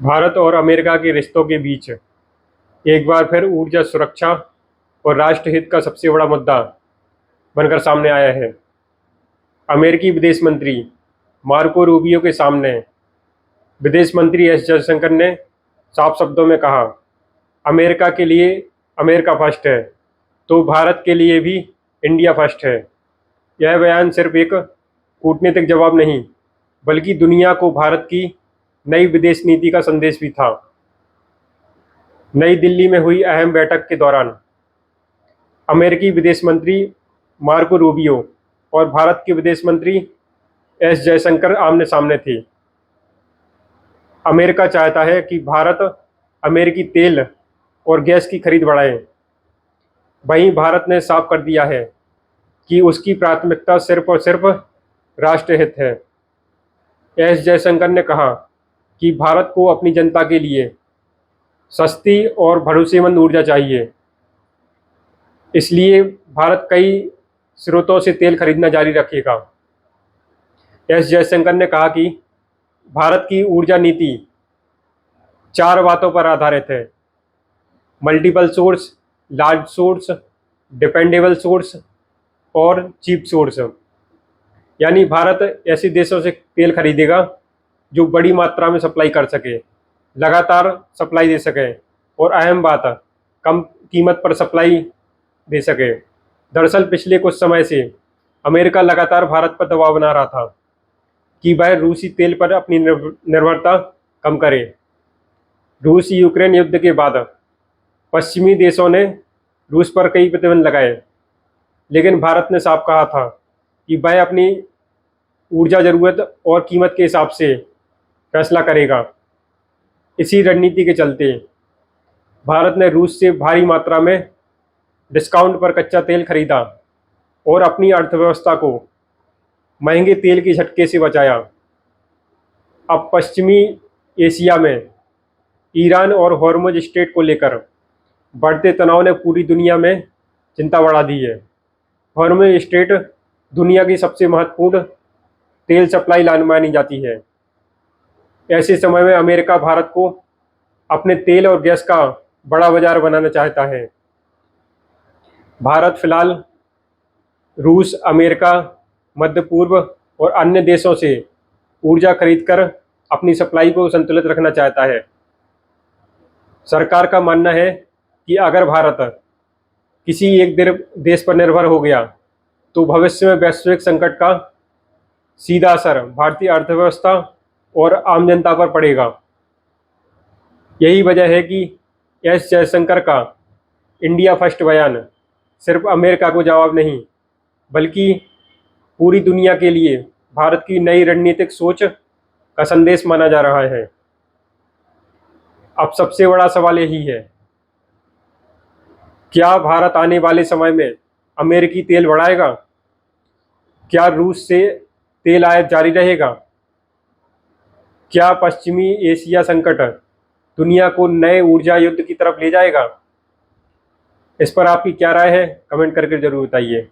भारत और अमेरिका के रिश्तों के बीच एक बार फिर ऊर्जा सुरक्षा और राष्ट्र हित का सबसे बड़ा मुद्दा बनकर सामने आया है। अमेरिकी विदेश मंत्री मार्को रूबियो के सामने विदेश मंत्री एस जयशंकर ने साफ शब्दों में कहा, अमेरिका के लिए अमेरिका फर्स्ट है तो भारत के लिए भी इंडिया फर्स्ट है। यह बयान सिर्फ एक कूटनीतिक जवाब नहीं, बल्कि दुनिया को भारत की नई विदेश नीति का संदेश भी था। नई दिल्ली में हुई अहम बैठक के दौरान अमेरिकी विदेश मंत्री मार्को रूबियो और भारत के विदेश मंत्री एस जयशंकर आमने सामने थे। अमेरिका चाहता है कि भारत अमेरिकी तेल और गैस की खरीद बढ़ाए। वहीं भारत ने साफ कर दिया है कि उसकी प्राथमिकता सिर्फ और सिर्फ राष्ट्रहित है। एस जयशंकर ने कहा कि भारत को अपनी जनता के लिए सस्ती और भरोसेमंद ऊर्जा चाहिए, इसलिए भारत कई स्रोतों से तेल खरीदना जारी रखेगा। एस जयशंकर ने कहा कि भारत की ऊर्जा नीति 4 बातों पर आधारित है: multiple source, large source, dependable source और चीप सोर्स। यानी भारत ऐसे देशों से तेल खरीदेगा जो बड़ी मात्रा में सप्लाई कर सके, लगातार सप्लाई दे सके और अहम बात, कम कीमत पर सप्लाई दे सके। दरअसल पिछले कुछ समय से अमेरिका लगातार भारत पर दबाव बना रहा था कि वह रूसी तेल पर अपनी निर्भरता कम करे। रूस यूक्रेन युद्ध के बाद पश्चिमी देशों ने रूस पर कई प्रतिबंध लगाए, लेकिन भारत ने साफ कहा था कि वह अपनी ऊर्जा ज़रूरत और कीमत के हिसाब से फैसला करेगा। इसी रणनीति के चलते भारत ने रूस से भारी मात्रा में डिस्काउंट पर कच्चा तेल खरीदा और अपनी अर्थव्यवस्था को महंगे तेल के झटके से बचाया। अब पश्चिमी एशिया में ईरान और हॉर्मुज स्ट्रेट को लेकर बढ़ते तनाव ने पूरी दुनिया में चिंता बढ़ा दी है। हॉर्मुज स्ट्रेट दुनिया की सबसे महत्वपूर्ण तेल सप्लाई लाइन मानी जाती है। ऐसे समय में अमेरिका भारत को अपने तेल और गैस का बड़ा बाजार बनाना चाहता है। भारत फिलहाल रूस, अमेरिका, मध्य पूर्व और अन्य देशों से ऊर्जा खरीदकर अपनी सप्लाई को संतुलित रखना चाहता है। सरकार का मानना है कि अगर भारत किसी एक देश पर निर्भर हो गया तो भविष्य में वैश्विक संकट का सीधा असर भारतीय अर्थव्यवस्था और आम जनता पर पड़ेगा। यही वजह है कि एस जयशंकर का इंडिया फर्स्ट बयान सिर्फ अमेरिका को जवाब नहीं, बल्कि पूरी दुनिया के लिए भारत की नई रणनीतिक सोच का संदेश माना जा रहा है। अब सबसे बड़ा सवाल यही है, क्या भारत आने वाले समय में अमेरिकी तेल बढ़ाएगा? क्या रूस से तेल आयात जारी रहेगा? क्या पश्चिमी एशिया संकट दुनिया को नए ऊर्जा युद्ध की तरफ ले जाएगा? इस पर आपकी क्या राय है? कमेंट करके जरूर बताइए।